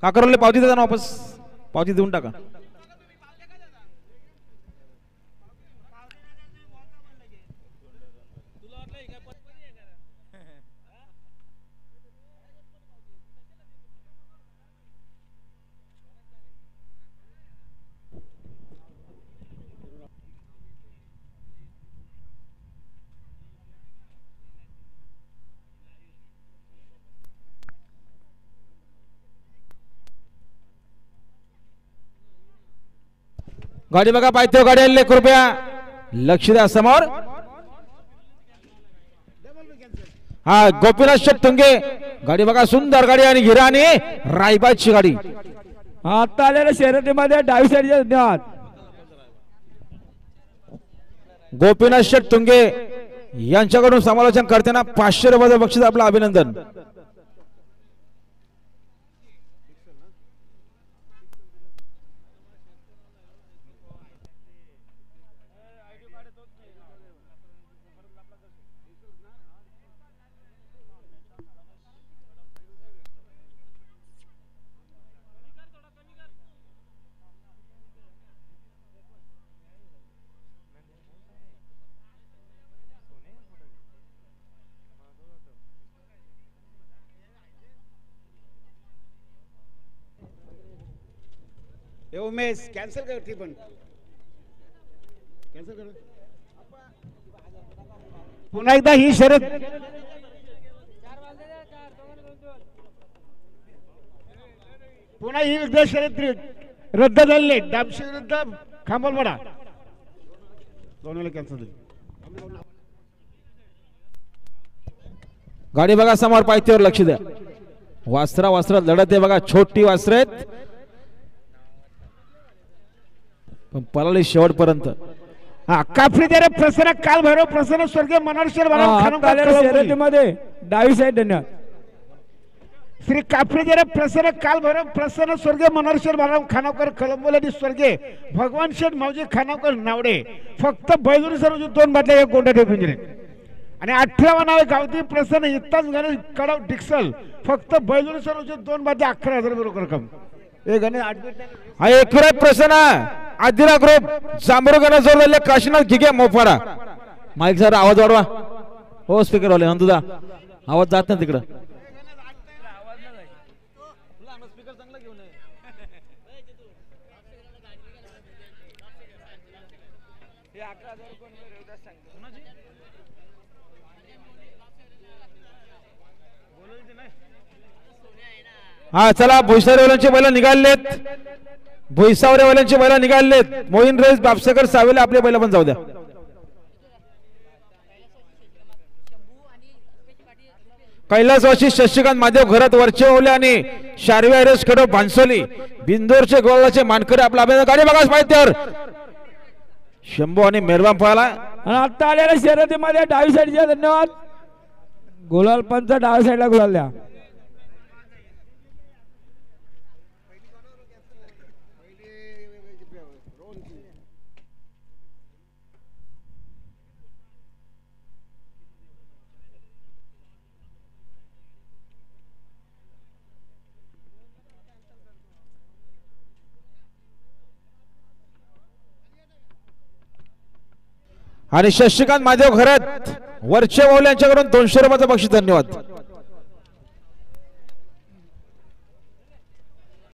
काकरवले पावती देता ना वापस पावती देऊन टाका. गाडी बघा पाहिजे गाडी आले कृपया लक्ष द्या समोर. हा गोपीनाथ शेट्टुंगे गाडी बघा सुंदर गाडी आणि हिरा आणि रायबाची गाडी. आता आलेल्या शर्यतीमध्ये डावी साईडचे धन्यवाद. गोपीनाथ शेट्टुंगे यांच्याकडून समालोचन करताना 500 रुपयाचं बक्षीस आपलं अभिनंदन. उमेश कॅन्सल कर ती पण कॅन्सल कर. पुन्हा एकदा ही शर्यत पुन्हा ही शर्यत रद्द झाली. डाबशी विरुद्ध खांबलवाडा दोन्हीला कॅन्सल झाली. गाडी बघा समोर पायथ्यावर लक्ष द्या. वासरा लढत आहे बघा. छोटी वासर आहेत पण पळाली शेवटपर्यंत. काफरी दे प्रसन्न काल भैरव प्रसन्न स्वर्गीय मनोहर शर्यतीमध्ये डावी साईड धन्यवाद. श्री काफरी दे प्रसन्न काल भैरव प्रसन्न स्वर्गीय मनोहर खानावकर कळंबोली स्वर्गीय भगवान शेठ मावजी खानावकर नावडे फक्त बैलूर सर्व 2 बाटल्या 1 गोंडा पिंजरे आणि 18वा नाव गावठी प्रसन्न इत्ताच गाणे कडव डिक्सल फक्त बैलूर सर्व 2 बाटल्या 11,000 रुपये रक्कम. हा एकूण प्रसन्न आदिरा ग्रुप जांभरुगाने जोडलेले काशीनाथ घिगे मोफाडा. माईक सर आवाज वाढवा. हो स्पीकर वाले नंदुदा आवाज जात नाही तिकडं. हा चला भुईसावरेवाल्यांचे बैल निघालेत. भुईसावरेवाल्यांचे बैल निघालेत. मोहीन रेस बापसेकर सावेला आपले बैल पण जाऊ द्या. कैलासवासी शशिकांत महादेव घरात वरचे ओले आणि शारवी रेस खडो भानसोली बिंदोरचे गोळाचे मानकरी आपला अभिनंदन. गाडी बघा माहितीवर शंभू आणि मेहरबान पळाला. आता आलेल्या शर्यतीमध्ये डावी साईडचे धन्यवाद. गुलाल पंच डाव्या साईडला गुलाल द्या. आणि शशिकांत महादेव घरात वरचे ओले यांच्याकडून 200 रुपयाचं बक्षीस धन्यवाद.